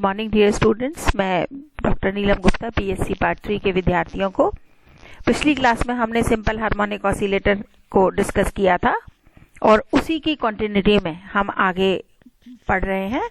Morning dear students, मैं doctor नीलम Gupta BSc part 3 के विद्यार्थियों को पिछली क्लास में हमने सिंपल हार्मोनिक ऑसिलेटर को डिस्कस किया था और उसी की कंटिन्यूटी में हम आगे पढ़ रहे हैं।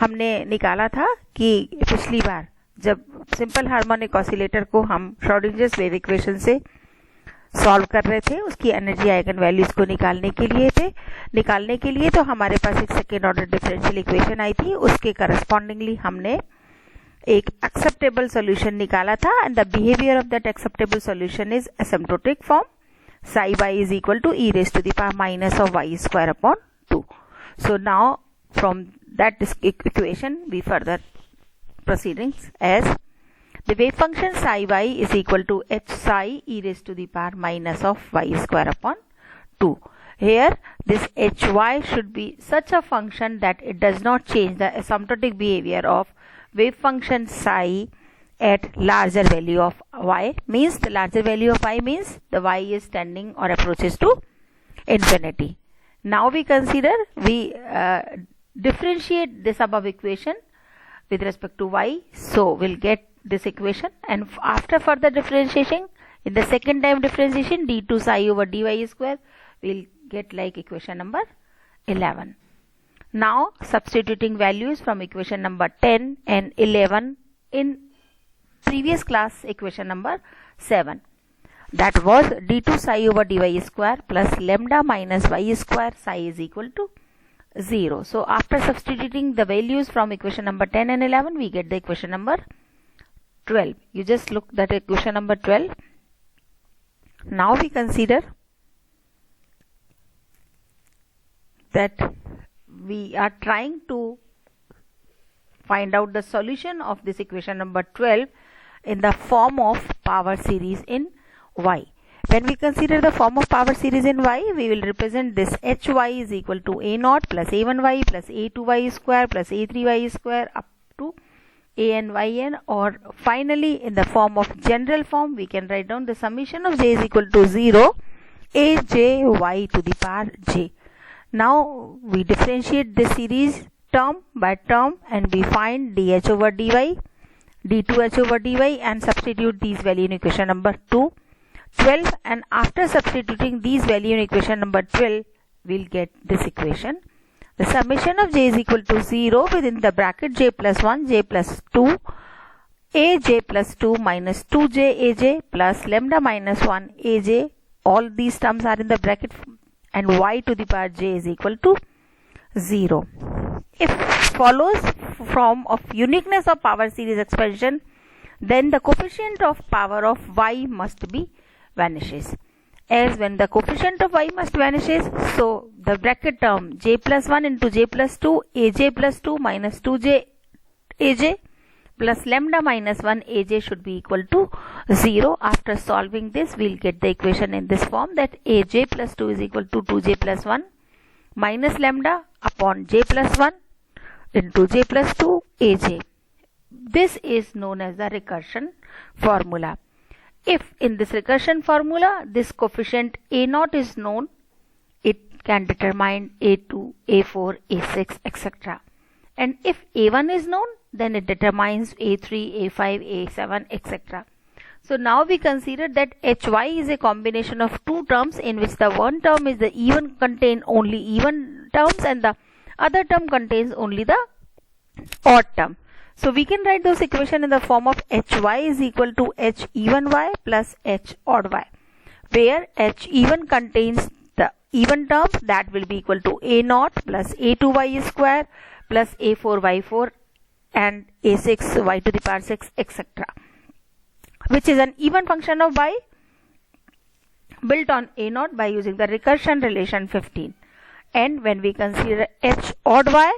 हमने निकाला था कि पिछली बार जब सिंपल हार्मोनिक ऑसिलेटर को हम श्रोडिंजर्स वेव इक्वेशन से सॉल्व कर रहे थे, उसकी एनर्जी आइगन वैल्यूज को निकालने के लिए तो हमारे पास एक सेकेंड ऑर्डर डिफरेंशियल इक्वेशन आई थी। उसके करस्पॉन्डिंगली हमने एक एक्सेप्टेबल सॉल्यूशन निकाला था and the behaviour of that acceptable solution is asymptotic form psi y is equal to e raised to the power minus of y square upon 2. So now from that equation we further proceedings as the wave function psi y is equal to h psi e raised to the power minus of y square upon 2. Here this hy should be such a function that it does not change the asymptotic behavior of wave function psi at larger value of y, means the larger value of y means the y is tending or approaches to infinity. Now we consider differentiate this above equation with respect to y, so we'll get this equation, and after further differentiation in the second time differentiation d2 psi over dy square we'll get like equation number 11. Now substituting values from equation number 10 and 11 in previous class equation number 7, that was d2 psi over dy square plus lambda minus y square psi is equal to 0. So after substituting the values from equation number 10 and 11 we get the equation number 12. You just look at equation number 12. Now we consider that we are trying to find out the solution of this equation number 12 in the form of power series in y. When we consider the form of power series in y, we will represent this hy is equal to a0 plus a1y plus a2y square plus a3y square up to an yn, or finally in the form of general form we can write down the summation of j is equal to 0 aj y to the power j. Now we differentiate this series term by term and we find dh over dy, d2h over dy, and substitute these value in equation number 12, and after substituting these value in equation number 12 we'll get this equation. The summation of j is equal to 0 within the bracket j plus 1 j plus 2 aj plus 2 minus 2j aj plus lambda minus 1 aj, all these terms are in the bracket, and y to the power j is equal to 0. If follows from of uniqueness of power series expansion, then the coefficient of power of y must be vanishes. As when the coefficient of y must vanishes, so the bracket term j plus 1 into j plus 2 aj plus 2 minus 2j aj plus lambda minus 1 aj should be equal to 0. After solving this we'll get the equation in this form, that aj plus 2 is equal to 2j plus 1 minus lambda upon j plus 1 into j plus 2 aj. This is known as the recursion formula. If in this recursion formula this coefficient a0 is known, it can determine a2, a4, a6, etc. And if a1 is known, then it determines a3, a5, a7, etc. So now we consider that hy is a combination of two terms in which the one term is the even contain only even terms and the other term contains only the odd term. So we can write those equation in the form of hy is equal to h even y plus h odd y, where h even contains the even terms, that will be equal to a0 plus a2y square plus a4y4 and a6 y to the power 6, etc., which is an even function of y built on a0 by using the recursion relation 15. And when we consider h odd y,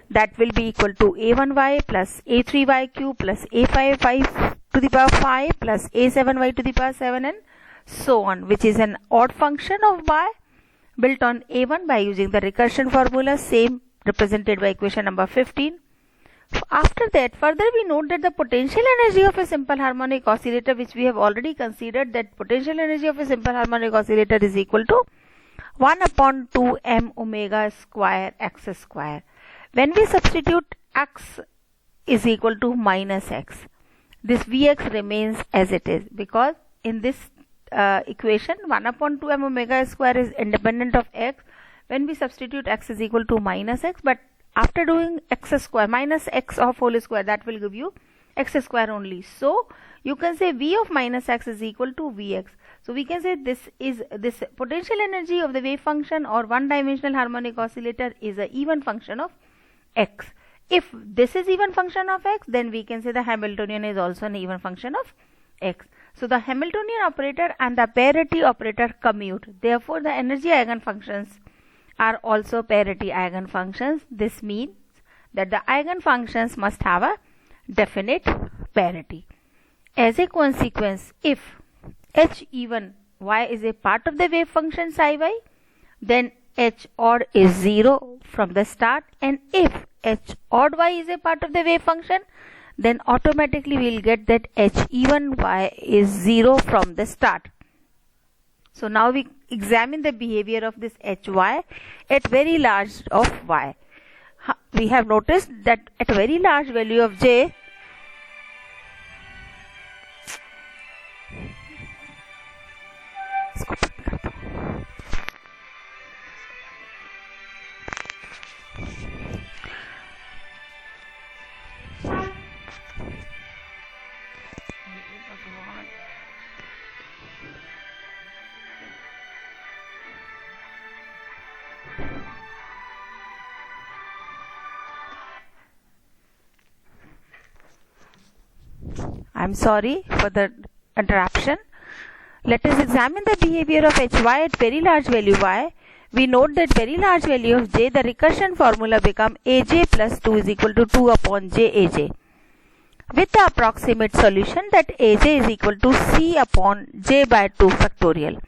that will be equal to a1y plus a3y cube plus a5y to the power 5 plus a7y to the power 7 and so on, which is an odd function of y built on a1 by using the recursion formula, same represented by equation number 15. After that, further we note that the potential energy of a simple harmonic oscillator, which we have already considered, that potential energy of a simple harmonic oscillator is equal to 1 upon 2 m omega square x square. When we substitute x is equal to minus x. This Vx remains as it is, because in this equation 1 upon 2 m omega square is independent of x. When we substitute x is equal to minus x, but after doing x square minus x of whole square, that will give you x square only. So you can say V of minus x is equal to Vx. So we can say this potential energy of the wave function or one dimensional harmonic oscillator is an even function of x. If this is even function of x, then we can say the Hamiltonian is also an even function of x. So the Hamiltonian operator and the parity operator commute. Therefore the energy eigenfunctions are also parity eigenfunctions. This means that the eigenfunctions must have a definite parity. As a consequence, if h even y is a part of the wave function psi y, then h odd is 0 from the start, and if h odd y is a part of the wave function, then automatically we will get that h even y is 0 from the start. So now we examine the behavior of this hy at very large of y. We have noticed that at very large value of j, I'm sorry for the interruption. Let us examine the behavior of hy at very large value y. We note that very large value of j, the recursion formula become aj plus 2 is equal to 2 upon j aj, with the approximate solution that aj is equal to c upon j by 2 factorial.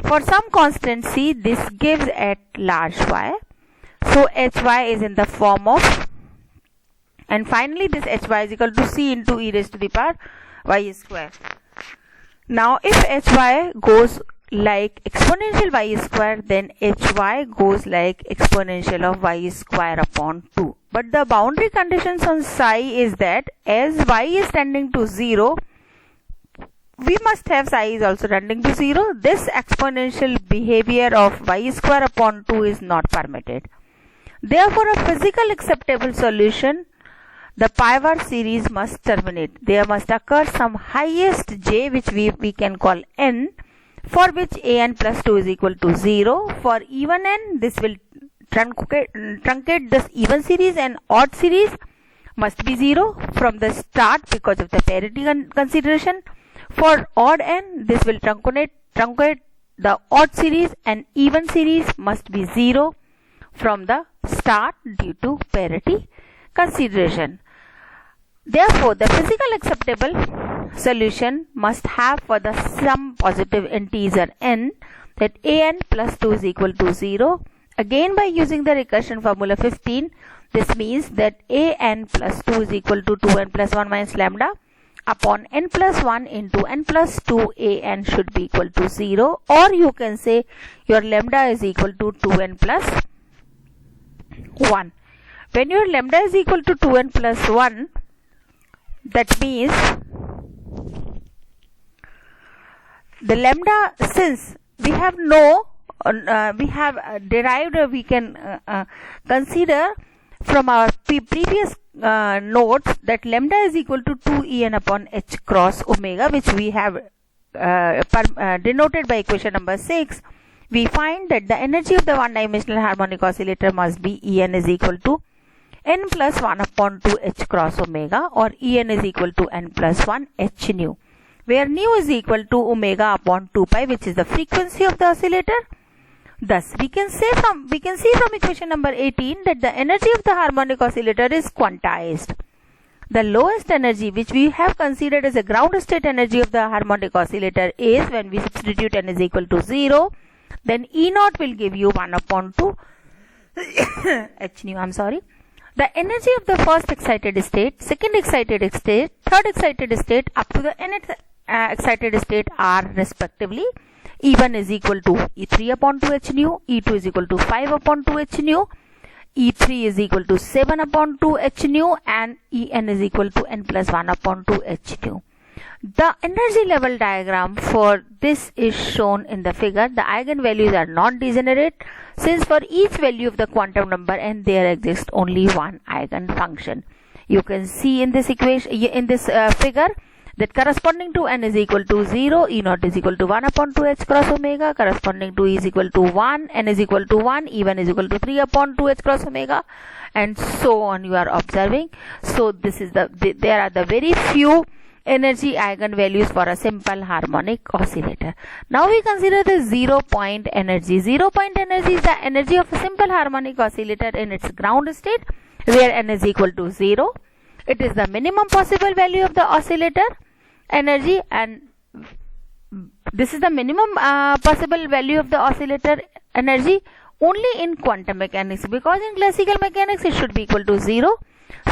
For some constant c, this gives at large y. So hy is in the form of, and finally this hy is equal to c into e raised to the power y square. Now if hy goes like exponential y square, then hy goes like exponential of y square upon 2. But the boundary conditions on psi is that as y is tending to 0, we must have psi is also tending to 0. This exponential behavior of y square upon 2 is not permitted. Therefore a physical acceptable solution, the Poisson series must terminate. There must occur some highest j, which we can call n, for which an plus 2 is equal to 0. For even n, this will truncate this even series, and odd series must be 0 from the start because of the parity consideration. For odd n, this will truncate the odd series, and even series must be 0 from the start due to parity consideration. Therefore, the physical acceptable solution must have for the some positive integer n, that an plus 2 is equal to 0. Again, by using the recursion formula 15, this means that an plus 2 is equal to 2n plus 1 minus lambda upon n plus 1 into n plus 2 an should be equal to 0, or you can say your lambda is equal to 2n plus 1. When your lambda is equal to 2n plus 1, that means the lambda, since we have derived, or we can consider from our previous notes that lambda is equal to 2en upon h cross omega, which we have denoted by equation number 6. We find that the energy of the one dimensional harmonic oscillator must be En is equal to n plus 1 upon 2 h cross omega, or En is equal to n plus 1 h nu, where nu is equal to omega upon 2 pi, which is the frequency of the oscillator. Thus, we can see from equation number 18 that the energy of the harmonic oscillator is quantized. The lowest energy, which we have considered as a ground state energy of the harmonic oscillator, is when we substitute n is equal to 0, then E naught will give you 1 upon 2 h nu. The energy of the first excited state, second excited state, third excited state up to the nth excited state are respectively E1 is equal to E3 upon 2 h nu, E2 is equal to 5 upon 2 h nu, E3 is equal to 7 upon 2 h nu and En is equal to n plus 1 upon 2 h nu. The energy level diagram for this is shown in the figure. The eigenvalues are not degenerate since for each value of the quantum number n there exists only one eigenfunction. You can see in this equation, in this figure, that corresponding to n is equal to 0, E naught is equal to 1 upon 2 h cross omega, corresponding to E is equal to 1, n is equal to 1, E1 is equal to 3 upon 2 h cross omega, and so on you are observing. So this is there are the very few energy eigenvalues for a simple harmonic oscillator. Now we consider the 0 point energy. 0 point energy is the energy of a simple harmonic oscillator in its ground state where n is equal to 0. It is the minimum possible value of the oscillator energy, and this is the minimum possible value of the oscillator energy only in quantum mechanics, because in classical mechanics it should be equal to 0.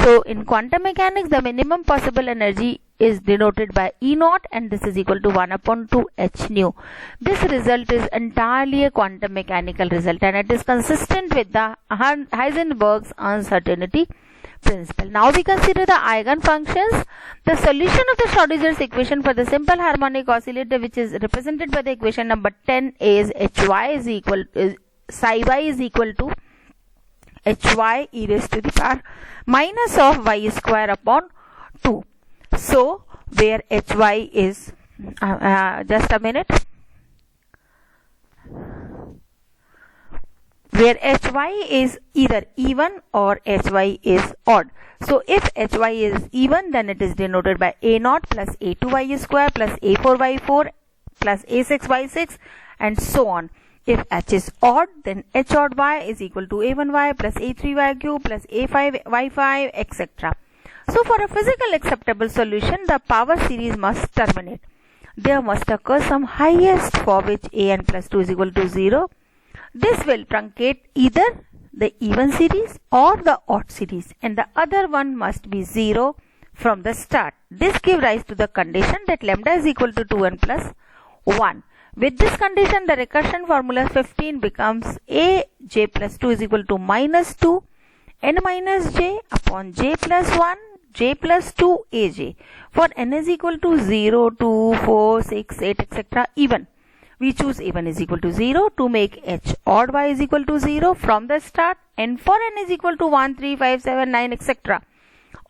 So in quantum mechanics the minimum possible energy is denoted by E naught, and this is equal to 1 upon 2 h nu. This result is entirely a quantum mechanical result, and it is consistent with the Heisenberg's uncertainty principle. Now we consider the eigenfunctions. The solution of the Schrödinger's equation for the simple harmonic oscillator, which is represented by the equation number 10, is psi y is equal to hy e raised to the power minus of y square upon 2. So where hy is just a minute, where hy is either even or hy is odd. So if hy is even, then it is denoted by a naught plus a2y square plus a4y4 plus a6y6 and so on. If h is odd, then h odd y is equal to a1y plus a3y cube plus a5y5, etc. So for a physical acceptable solution, the power series must terminate. There must occur some highest for which an plus 2 is equal to 0. This will truncate either the even series or the odd series, and the other one must be 0 from the start. This gives rise to the condition that lambda is equal to 2n plus 1. With this condition, the recursion formula 15 becomes a j plus 2 is equal to minus 2 n minus j upon j plus 1 j plus 2 aj. For n is equal to 0, 2, 4, 6, 8, etc. even, we choose a1 is equal to 0 to make h odd y is equal to 0 from the start, and for n is equal to 1, 3, 5, 7, 9, etc.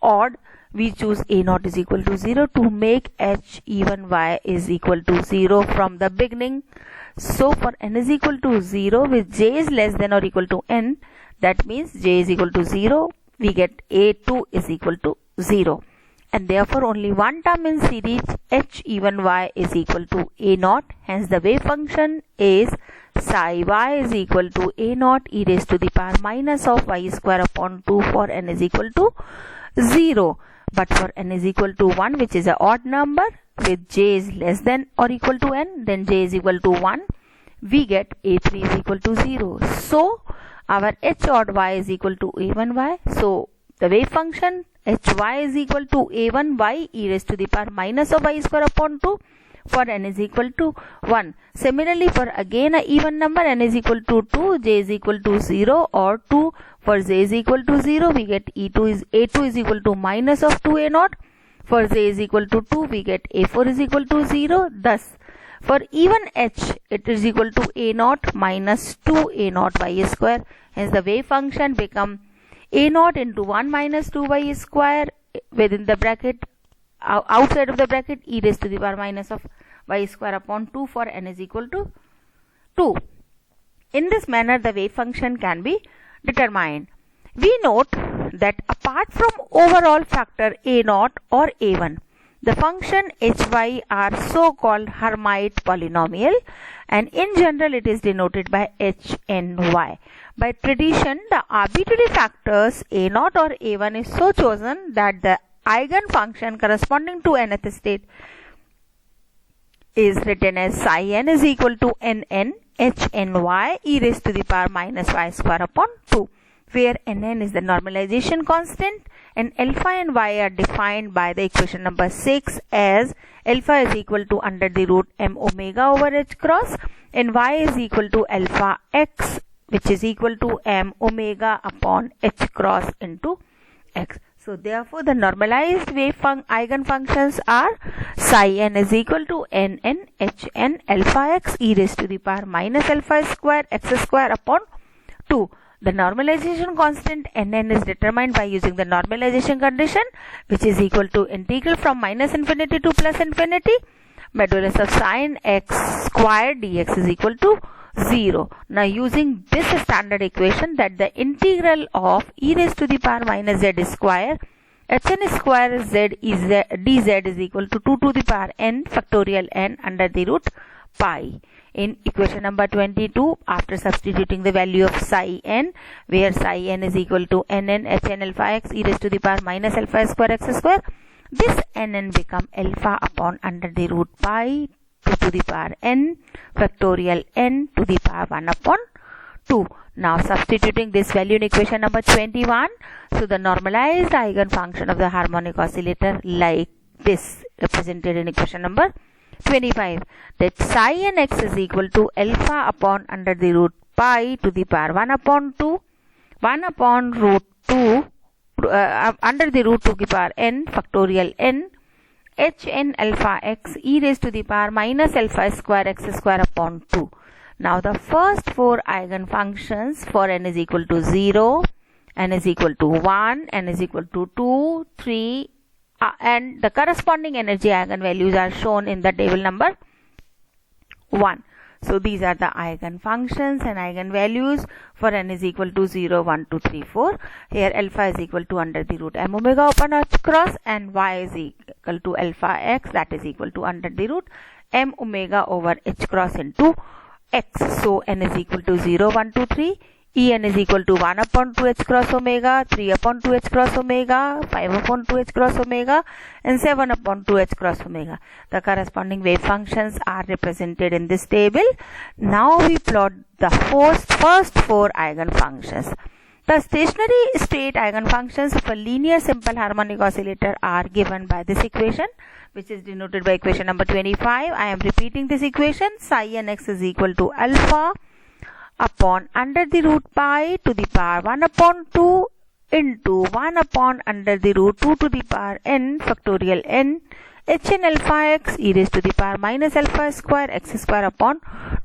odd, we choose a0 is equal to 0 to make h even y is equal to 0 from the beginning. So for n is equal to 0 with j is less than or equal to n, that means j is equal to 0, we get a2 is equal to 0, and therefore only one term in series h even y is equal to a0. Hence the wave function is psi y is equal to a0 e raised to the power minus of y square upon 2 for n is equal to 0. But for n is equal to 1, which is an odd number, with j is less than or equal to n, then j is equal to 1, we get a3 is equal to 0. So our h odd y is equal to a1y. So the wave function hy is equal to a1y e raised to the power minus of y square upon 2 for n is equal to 1. Similarly, for again a even number n is equal to 2, j is equal to 0 or 2. For j is equal to 0, we get a2 is equal to minus of 2a0. For j is equal to 2, we get a4 is equal to 0. Thus, for even h, it is equal to a0 minus 2a0 y square. Hence, the wave function become a0 into 1 minus 2y square within the bracket, outside of the bracket, e raised to the power minus of y square upon 2 for n is equal to 2. In this manner, the wave function can be determined. We note that apart from overall factor a0 or a1, the function hy are so-called Hermite polynomial, and in general it is denoted by hny. By tradition, the arbitrary factors a0 or a1 is so chosen that the eigenfunction corresponding to nth state is written as psi n is equal to nn hny e raised to the power minus y square upon 2, where nn is the normalization constant and alpha and y are defined by the equation number 6 as alpha is equal to under the root m omega over h cross and y is equal to alpha x which is equal to m omega upon h cross into x. So therefore the normalized wave eigenfunctions are psi n is equal to n h n alpha x e raised to the power minus alpha square x square upon 2. The normalization constant Nn is determined by using the normalization condition, which is equal to integral from minus infinity to plus infinity. Modulus of sine x square dx is equal to 0. Now using this standard equation, that the integral of e raised to the power minus z square hn square z dz is equal to 2 to the power n factorial n under the root pi. In equation number 22, after substituting the value of psi n, where psi n is equal to nn hn alpha x e raised to the power minus alpha square x square, this nn become alpha upon under the root pi 2 to the power n factorial n to the power 1 upon 2. Now substituting this value in equation number 21, so the normalized eigenfunction of the harmonic oscillator like this, represented in equation number 25, that psi n x is equal to alpha upon under the root pi to the power 1 upon 2, 1 upon root 2 under the root to the power n factorial n h n alpha x e raised to the power minus alpha square x square upon 2. Now the first four eigenfunctions for n is equal to 0, n is equal to 1, n is equal to 2, 3, and the corresponding energy eigenvalues are shown in the table number 1. So these are the eigenfunctions and eigenvalues for n is equal to 0, 1, 2, 3, 4. Here alpha is equal to under the root m omega upon h cross, and y is equal to alpha x, that is equal to under the root m omega over h cross into x. So n is equal to 0, 1, 2, 3. En is equal to 1 upon 2h cross omega, 3 upon 2h cross omega, 5 upon 2h cross omega, and 7 upon 2h cross omega. The corresponding wave functions are represented in this table. Now we plot the first four eigenfunctions. The stationary state eigenfunctions of a linear simple harmonic oscillator are given by this equation, which is denoted by equation number 25. I am repeating this equation. Psi n x is equal to alpha upon under the root pi to the power 1 upon 2 into 1 upon under the root 2 to the power n factorial n hn alpha x e raised to the power minus alpha square x square upon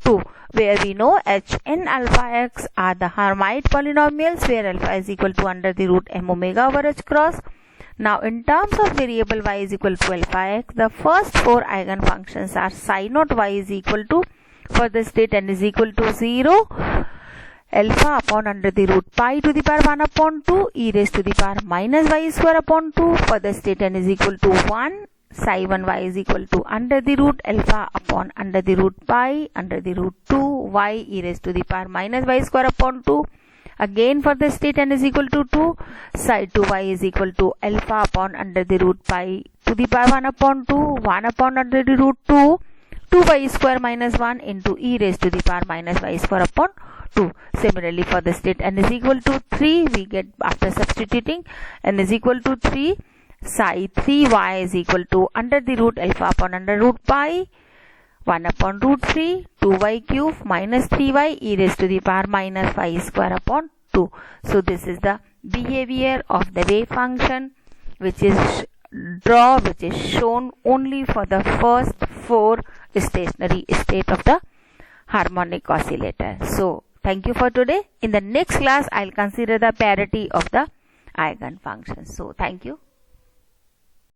2, where we know hn alpha x are the Hermite polynomials, where alpha is equal to under the root m omega over h cross. Now in terms of variable y is equal to alpha x, the first four eigenfunctions are psi naught y is equal to, for the state n is equal to 0, alpha upon under the root pi to the power 1 upon 2 e raised to the power minus y square upon 2. For the state n is equal to 1, psi 1 y is equal to under the root alpha upon under the root pi under the root 2 y e raised to the power minus y square upon 2. Again for the state n is equal to 2, psi 2 y is equal to alpha upon under the root pi to the power 1 upon 2, 1 upon under the root 2, 2y square minus 1 into e raised to the power minus y square upon 2. Similarly for the state n is equal to 3, we get, after substituting n is equal to 3, psi 3y is equal to under the root alpha upon under root pi 1 upon root 3, 2y cube minus 3y e raised to the power minus y square upon 2. So this is the behavior of the wave function, which is shown only for the first four stationary state of the harmonic oscillator. So thank you for today. In the next class, I'll consider the parity of the eigenfunctions. So thank you.